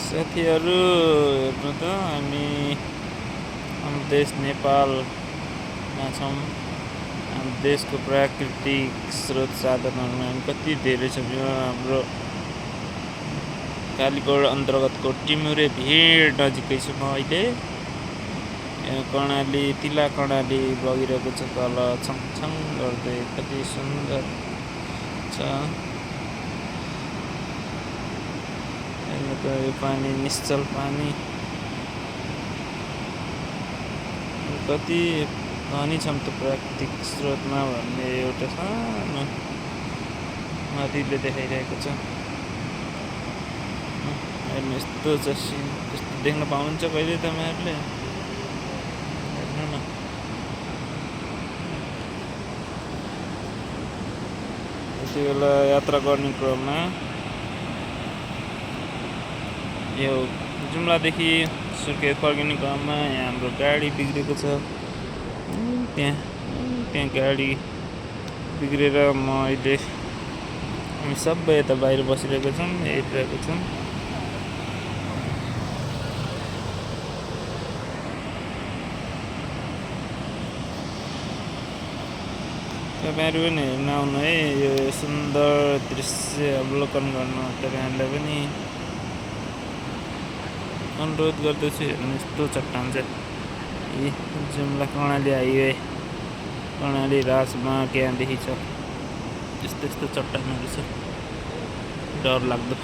साथीहरू हेर्नु त हामी हाम्रो देश नेपालमा छौँ। हाम्रो देशको प्राकृतिक स्रोत साधनहरूमा हामी कति धेरै छौँ। यो हाम्रो कालीकोट अन्तर्गतको टिमुरे भिड नजिकै छु म अहिले। कर्णाली तिला कर्णाली बगिरहेको छ तल छङछङ गर्दै, कति सुन्दर छ। हेर्नु त यो पानी निश्चल पानी, कति धनी छौँ त प्राकृतिक स्रोतमा भन्ने एउटा सानो नदीले देखाइरहेको छ। हेर्नु यस्तो छ सिन, यस्तो देख्न पाउनुहुन्छ कहिले तपाईँहरूले? हेर्नु न, यति बेला यात्रा गर्ने क्रममा यो जुम्लादेखि सुर्खेत फर्किने क्रममा यहाँ हाम्रो गाडी बिग्रेको छ। त्यहाँ गाडी बिग्रेर म अहिले हामी सबै यता बाहिर बसिरहेको छौँ, हेरिरहेको छौँ। तपाईँहरू पनि हेर्न आउनु है, यो सुन्दर दृश्य अवलोकन गर्नु तपाईँहरूलाई पनि अनुरोध गर्दछु। हेर्नु यस्तो चट्टान छ, यी जुम्ला कर्णाली हाइवे, कर्णाली राजमार्ग यहाँदेखि छ। यस्तो यस्तो चट्टानहरू छ, डर लाग्दो।